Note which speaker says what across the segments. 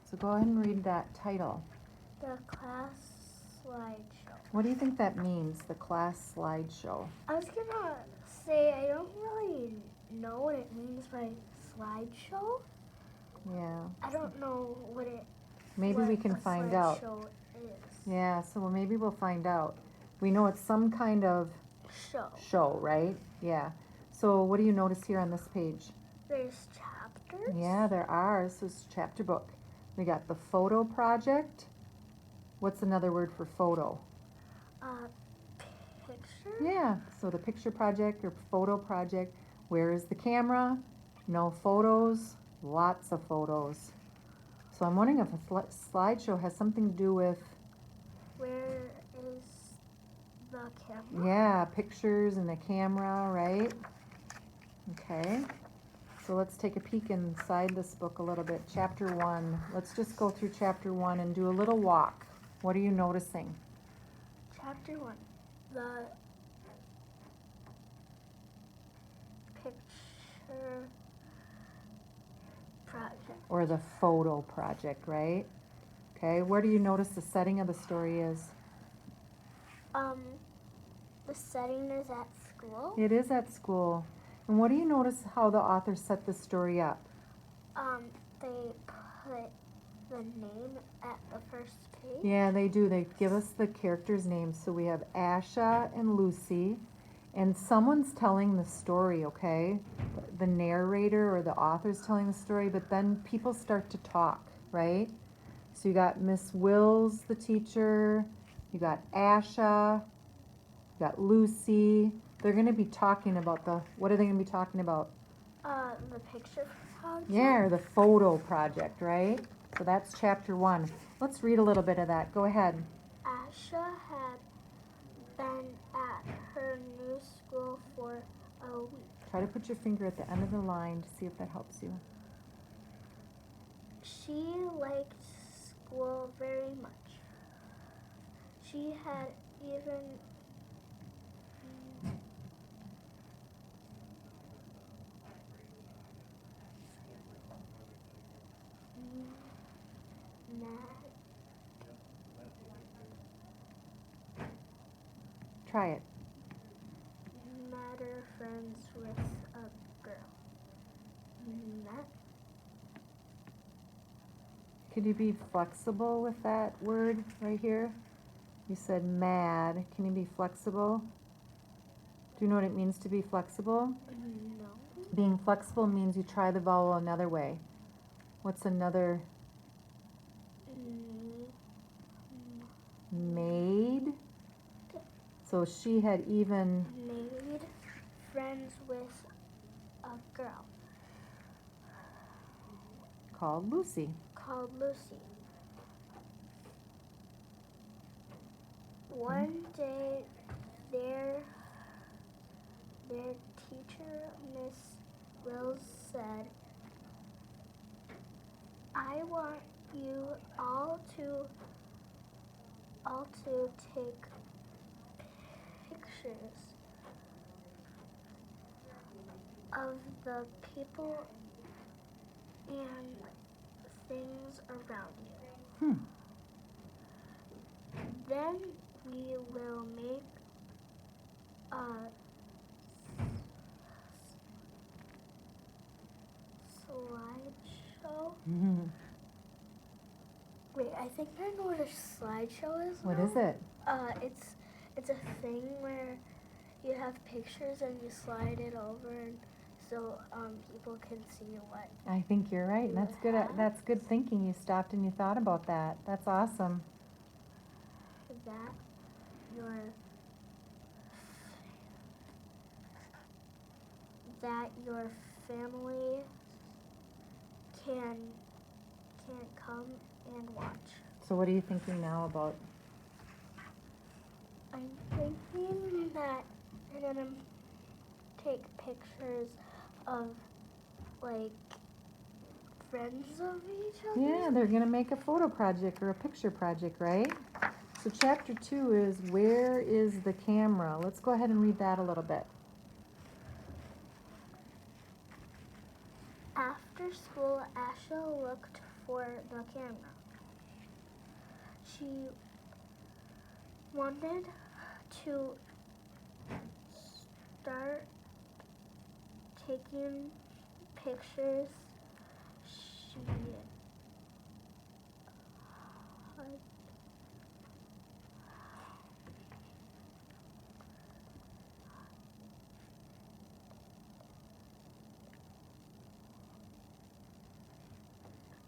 Speaker 1: So go ahead and read that title.
Speaker 2: The class slideshow.
Speaker 1: What do you think that means, the class slideshow?
Speaker 2: I was gonna say I don't really know what it means by slideshow.
Speaker 1: Yeah.
Speaker 2: I don't know what it.
Speaker 1: Maybe we can find out.
Speaker 2: Slideshow is.
Speaker 1: Yeah, so maybe we'll find out. We know it's some kind of show, right? Yeah. So what do you notice here on this page?
Speaker 2: There's chapters.
Speaker 1: Yeah, there are. This is chapter book. We got the photo project. What's another word for photo?
Speaker 2: Picture.
Speaker 1: Yeah, so the picture project or photo project. Where is the camera? No photos, lots of photos. So I'm wondering if a slideshow has something to do with,
Speaker 2: Where is the camera?
Speaker 1: yeah, pictures and the camera, right? Okay, so let's take a peek inside this book a little bit. Chapter 1. Let's just go through chapter 1 and do a little walk. What are you noticing?
Speaker 2: Chapter 1. The picture project.
Speaker 1: Or the photo project, right? Okay, where do you notice the setting of the story is?
Speaker 2: The setting is at school.
Speaker 1: It is at school. And what do you notice how the author set the story up?
Speaker 2: They put the name at the first page.
Speaker 1: Yeah, they do. They give us the characters' names. So we have Asha and Lucy, and someone's telling the story, okay? The narrator or the author's telling the story, but then people start to talk, right? So you got Miss Wills, the teacher, you got Asha, you got Lucy. They're going to be talking about what are they going to be talking about?
Speaker 2: The picture project.
Speaker 1: Yeah, or the photo project, right? So that's chapter 1. Let's read a little bit of that. Go ahead.
Speaker 2: Asha had been at her new school for a week.
Speaker 1: Try to put your finger at the end of the line to see if that helps you.
Speaker 2: She liked school very much. She had even
Speaker 1: Try it.
Speaker 2: met her friends with a girl. Met.
Speaker 1: Could you be flexible with that word right here? You said mad. Can you be flexible? Do you know what it means to be flexible?
Speaker 2: No.
Speaker 1: Being flexible means you try the vowel another way. What's another? Made. So she had even
Speaker 2: made friends with a girl
Speaker 1: called Lucy.
Speaker 2: One day, their teacher, Miss Wills, said, "I want you all to take pictures of the people and things around you. Then we will make a slideshow." Wait, I think I know what a slideshow is.
Speaker 1: What
Speaker 2: now.
Speaker 1: is it?
Speaker 2: It's a thing where you have pictures and you slide it over, and so people can see what.
Speaker 1: I think you're right. That's good. That's good thinking. You stopped and you thought about that. That's awesome.
Speaker 2: That your family can come and watch.
Speaker 1: So what are you thinking now about?
Speaker 2: I'm thinking that you're gonna take pictures of like friends of each other.
Speaker 1: Yeah, they're gonna make a photo project or a picture project, right? So chapter 2 is where is the camera? Let's go ahead and read that a little bit.
Speaker 2: After school, Asha looked for the camera. She wanted to start taking pictures. She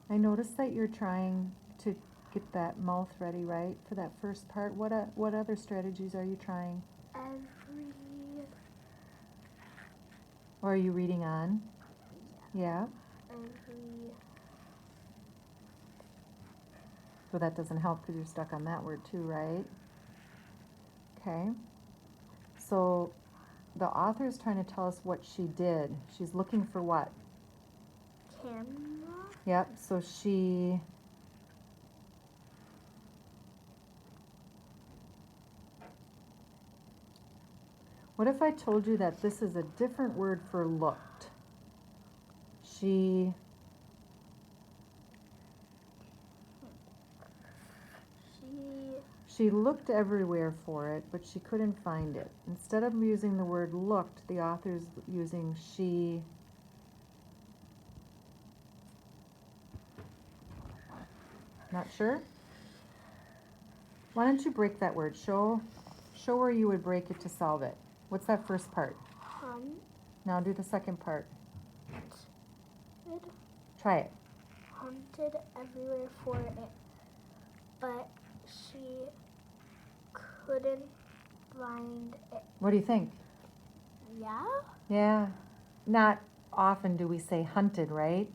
Speaker 1: I noticed that you're trying to get that mouth ready, right, for that first part. What other strategies are you trying?
Speaker 2: every
Speaker 1: Or are you reading on? Yeah.
Speaker 2: every
Speaker 1: Well, that doesn't help because you're stuck on that word too, right? Okay. So the author is trying to tell us what she did. She's looking for what?
Speaker 2: camera.
Speaker 1: Yep, so she what if I told you that this is a different word for looked? She looked everywhere for it, but she couldn't find it. Instead of using the word looked, the author's using she. Not sure? Why don't you break that word? Show where you would break it to solve it. What's that first part? Now do the second part. Try it.
Speaker 2: Hunted everywhere for it, but she couldn't find it.
Speaker 1: What do you think?
Speaker 2: Yeah?
Speaker 1: Yeah. Not often do we say hunted, right?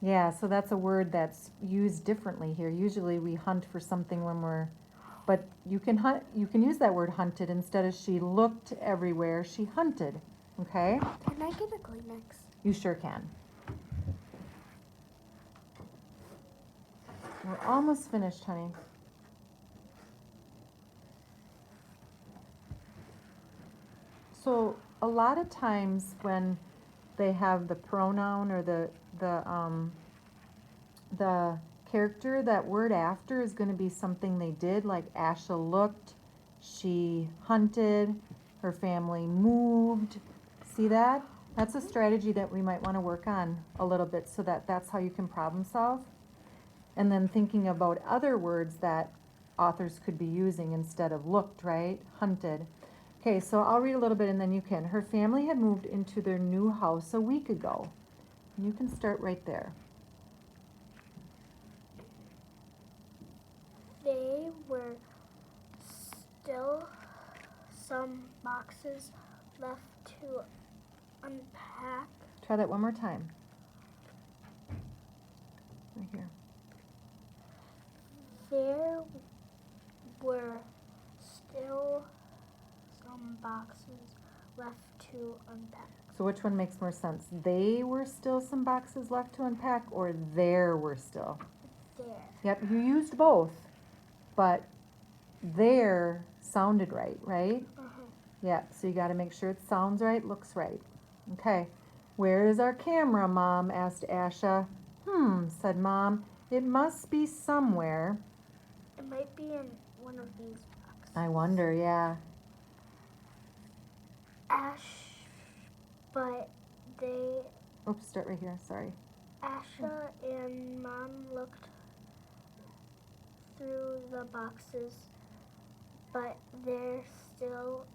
Speaker 1: Yeah, so that's a word that's used differently here. Usually we hunt for something when we're, but you can use that word hunted instead of she looked everywhere, she hunted. Okay?
Speaker 2: Can I get a Kleenex?
Speaker 1: You sure can. We're almost finished, honey. So a lot of times when they have the pronoun or the character, that word after is going to be something they did, like Asha looked, she hunted, her family moved. See that? That's a strategy that we might want to work on a little bit so that that's how you can problem solve. And then thinking about other words that authors could be using instead of looked, right? Hunted. Okay, so I'll read a little bit and then you can. Her family had moved into their new house a week ago. And you can start right there.
Speaker 2: There were still some boxes left to unpack.
Speaker 1: Try that one more time. Right here.
Speaker 2: There were still some boxes left to unpack.
Speaker 1: So which one makes more sense? They were still some boxes left to unpack, or there were still?
Speaker 2: There.
Speaker 1: Yep, you used both, but there sounded right, right? Yep, so you got to make sure it sounds right, looks right. Okay, where is our camera, Mom? Asked Asha. Said Mom. It must be somewhere.
Speaker 2: It might be in one of these boxes.
Speaker 1: I wonder, yeah.
Speaker 2: But they,
Speaker 1: Oops, start right here, sorry.
Speaker 2: Asha and Mom looked through the boxes, but they still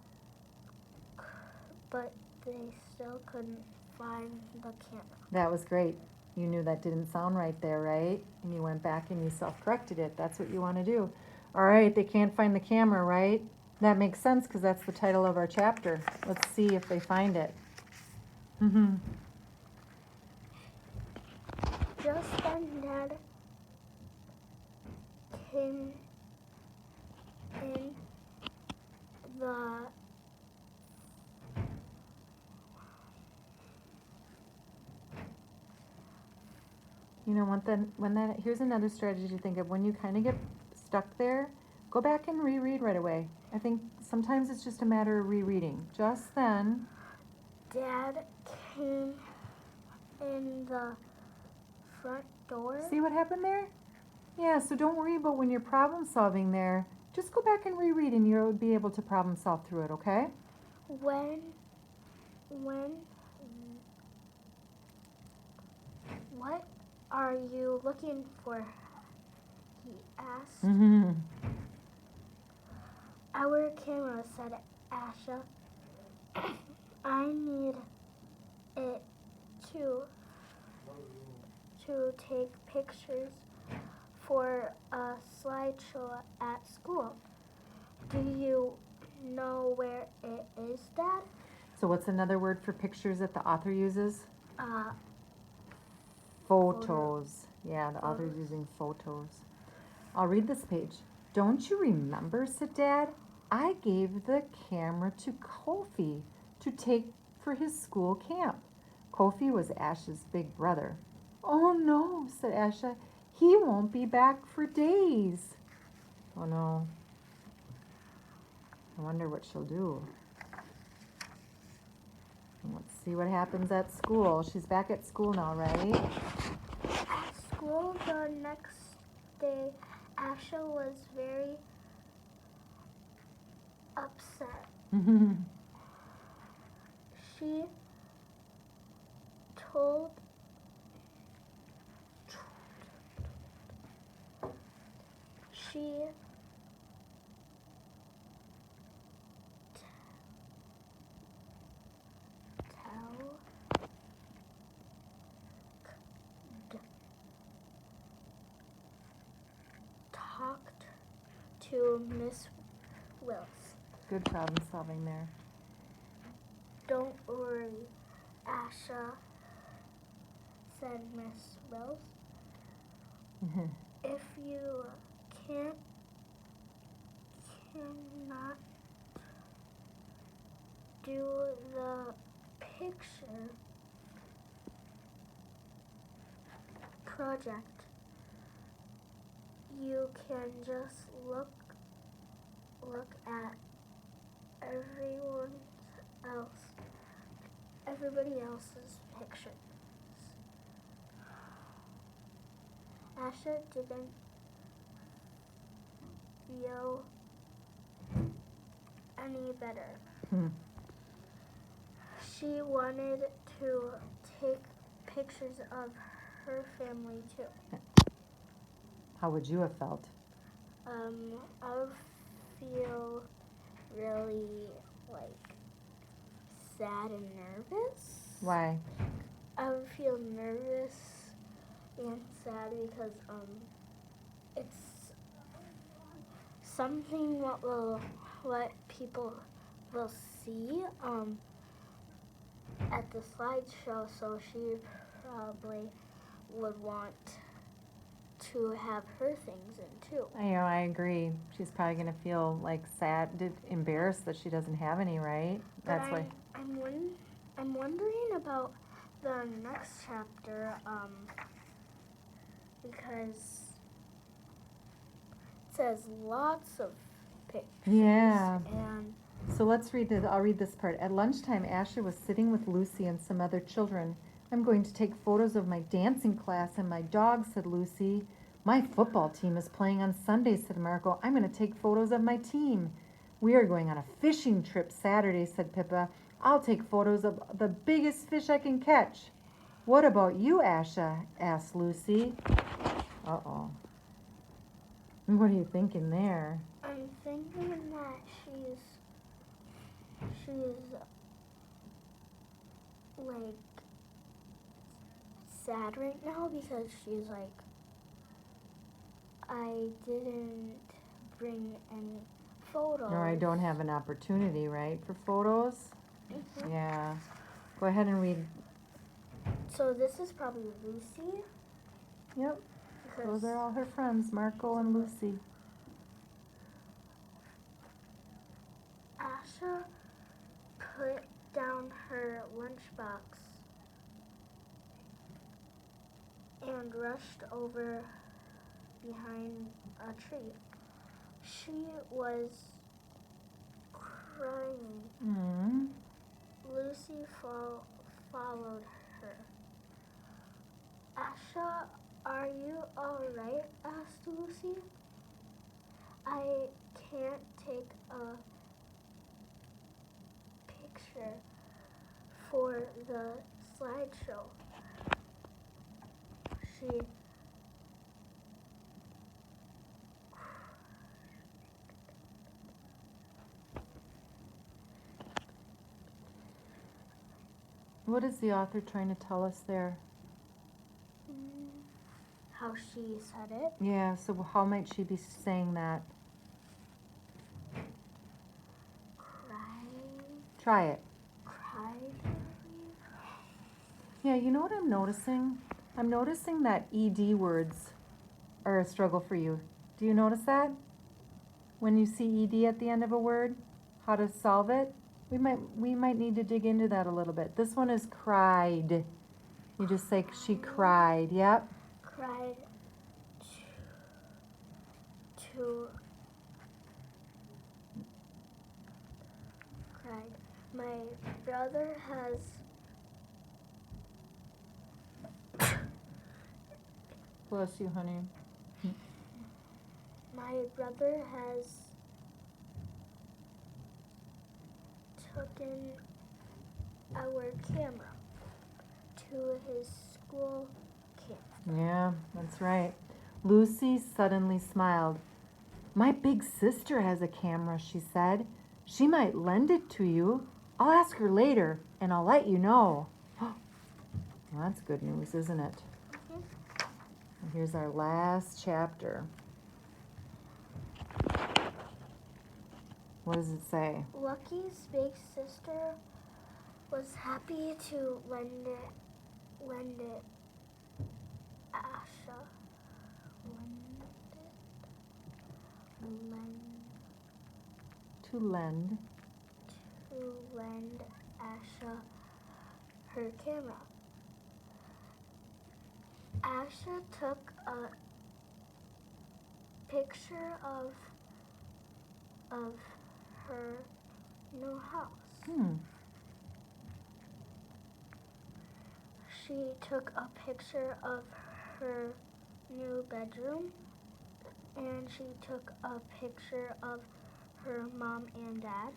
Speaker 2: couldn't find the camera.
Speaker 1: That was great. You knew that didn't sound right there, right? And you went back and you self-corrected it. That's what you want to do. All right, they can't find the camera, right? That makes sense because that's the title of our chapter. Let's see if they find it.
Speaker 2: Just then Dad came in the
Speaker 1: You know what, then here's another strategy to think of. When you kind of get stuck there, go back and reread right away. I think sometimes it's just a matter of rereading. Just then,
Speaker 2: Dad came in the front door.
Speaker 1: See what happened there? Yeah, so don't worry about when you're problem solving there. Just go back and reread and you'll be able to problem solve through it, okay?
Speaker 2: When, what are you looking for? He asked.
Speaker 1: Mm-hmm.
Speaker 2: Our camera, said Asha. I need it to take pictures for a slideshow at school. Do you know where it is, Dad?
Speaker 1: So what's another word for pictures that the author uses?
Speaker 2: Photos.
Speaker 1: Yeah, the author's
Speaker 2: Photos.
Speaker 1: using photos. I'll read this page. Don't you remember, said Dad? I gave the camera to Kofi to take for his school camp. Kofi was Asha's big brother. Oh no, said Asha. He won't be back for days. Oh no. I wonder what she'll do. Let's see what happens at school. She's back at school now, right?
Speaker 2: At school the next day, Asha was very upset. She told talked to Miss Wills.
Speaker 1: Good problem solving there.
Speaker 2: Don't worry, Asha, said Miss Wills. If you cannot do the picture project, you can just look at everybody else's pictures. Asha didn't feel any better. She wanted to take pictures of her family too.
Speaker 1: How would you have felt?
Speaker 2: I would feel really sad and nervous.
Speaker 1: Why?
Speaker 2: I would feel nervous and sad because it's something what people will see at the slideshow, so she probably would want to have her things in too.
Speaker 1: I agree. She's probably going to feel sad, embarrassed that she doesn't have any, right?
Speaker 2: But
Speaker 1: That's why.
Speaker 2: I'm wondering about the next chapter, because it says lots of pictures.
Speaker 1: Yeah.
Speaker 2: And
Speaker 1: So let's read this. I'll read this part. At lunchtime, Asha was sitting with Lucy and some other children. I'm going to take photos of my dancing class and my dog, said Lucy. My football team is playing on Sunday, said Marco. I'm going to take photos of my team. We are going on a fishing trip Saturday, said Pippa. I'll take photos of the biggest fish I can catch. What about you, Asha? Asked Lucy. Uh-oh. What are you thinking there?
Speaker 2: I'm thinking that she's sad right now because she's I didn't bring any photos.
Speaker 1: Or I don't have an opportunity, right, for photos?
Speaker 2: Mm-hmm.
Speaker 1: Yeah. Go ahead and read.
Speaker 2: So this is probably Lucy.
Speaker 1: Yep. Those are all her friends, Marco and Lucy.
Speaker 2: Asha put down her lunchbox and rushed over behind a tree. She was crying.
Speaker 1: Mm-hmm.
Speaker 2: Lucy followed her. Asha, are you alright? Asked Lucy. I can't take a picture for the slideshow. She
Speaker 1: What is the author trying to tell us there?
Speaker 2: how she said it.
Speaker 1: Yeah, so how might she be saying that? Try it.
Speaker 2: Cried.
Speaker 1: Yeah, you know what I'm noticing? I'm noticing that ED words are a struggle for you. Do you notice that? When you see ED at the end of a word, how to solve it? We might need to dig into that a little bit. This one is cried. You just say she cried. Yep.
Speaker 2: Cried to cried. My brother has
Speaker 1: Bless you, honey.
Speaker 2: my brother has taken our camera to his school camp.
Speaker 1: Yeah, that's right. Lucy suddenly smiled. My big sister has a camera, she said. She might lend it to you. I'll ask her later, and I'll let you know. Well, that's good news, isn't it? And here's our last chapter. What does it say?
Speaker 2: Lucky's big sister was happy to lend it Asha.
Speaker 1: To lend.
Speaker 2: To lend Asha her camera. Asha took a picture of her new house. She took a picture of her new bedroom, and she took a picture of her mom and dad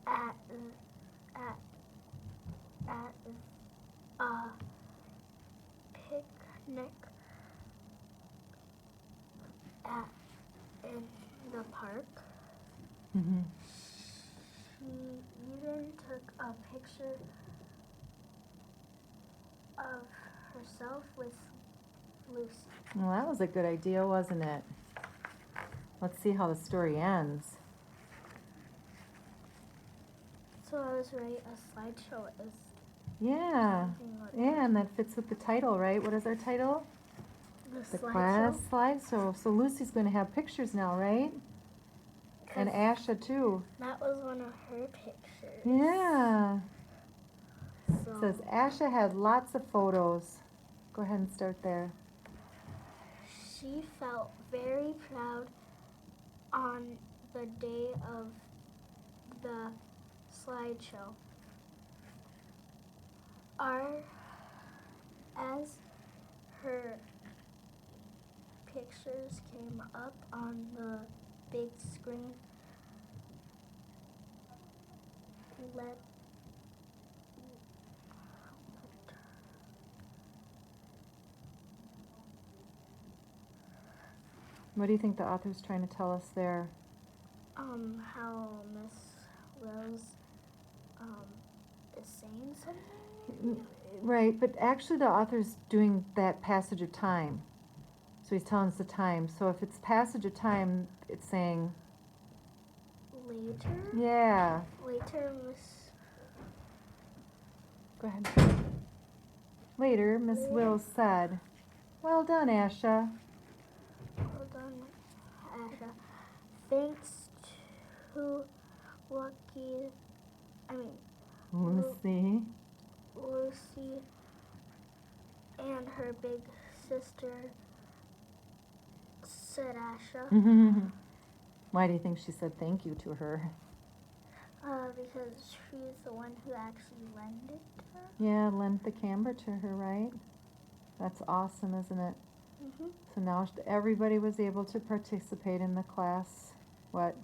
Speaker 2: at a picnic in the park.
Speaker 1: Mm-hmm.
Speaker 2: She even took a picture of herself with Lucy.
Speaker 1: Well, that was a good idea, wasn't it? Let's see how the story ends.
Speaker 2: So I was right, a slideshow is
Speaker 1: Yeah.
Speaker 2: something like
Speaker 1: Yeah, and that fits with the title, right? What is our title?
Speaker 2: the
Speaker 1: class
Speaker 2: slideshow.
Speaker 1: slide. So Lucy's going to have pictures now, right? And
Speaker 2: 'Cause
Speaker 1: Asha too.
Speaker 2: that was one of her pictures.
Speaker 1: Yeah.
Speaker 2: So
Speaker 1: It says Asha had lots of photos. Go ahead and start there.
Speaker 2: she felt very proud on the day of the slideshow. As her pictures came up on the big screen,
Speaker 1: What do you think the author's trying to tell us there?
Speaker 2: how Miss Rose is saying something.
Speaker 1: Right, but actually the author's doing that passage of time. So he's telling us the time. So if it's passage of time, it's saying...
Speaker 2: Later?
Speaker 1: Yeah.
Speaker 2: Later, Miss...
Speaker 1: Go ahead. Later, Miss Wills said, well done, Asha.
Speaker 2: Well done, Asha. Thanks to
Speaker 1: Lucy.
Speaker 2: Lucy and her big sister, said Asha.
Speaker 1: Why do you think she said thank you to her?
Speaker 2: Because she's the one who actually lent it to her.
Speaker 1: Yeah, lent the camera to her, right? That's awesome, isn't it?
Speaker 2: Mhm.
Speaker 1: So now everybody was able to participate in the class, what,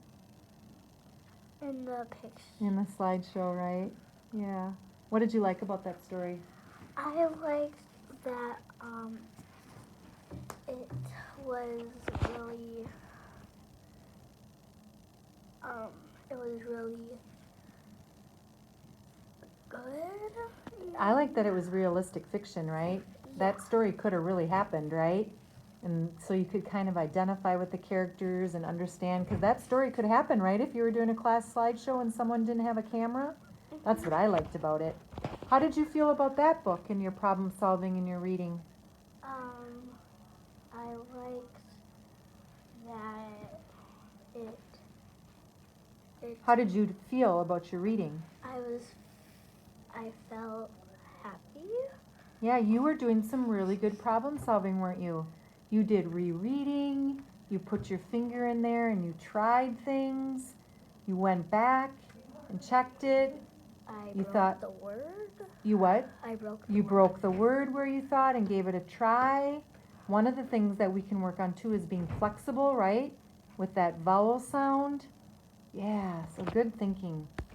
Speaker 2: In the picture,
Speaker 1: in the slideshow, right? Yeah. What did you like about that story?
Speaker 2: I liked that it was really it was really good.
Speaker 1: I like that it was realistic fiction, right? That story could have really happened, right? And so you could kind of identify with the characters and understand, because that story could happen, right? If you were doing a class slideshow and someone didn't have a camera. That's what I liked about it. How did you feel about that book and your problem solving and your reading?
Speaker 2: I liked that it.
Speaker 1: How did you feel about your reading?
Speaker 2: I felt happy.
Speaker 1: Yeah, you were doing some really good problem solving, weren't you? You did rereading, you put your finger in there and you tried things, you went back and checked it. You thought
Speaker 2: the word.
Speaker 1: you what?
Speaker 2: I broke
Speaker 1: You broke the word where you thought and gave it a try. One of the things that we can work on too is being flexible, right? With that vowel sound. Yeah, so good thinking.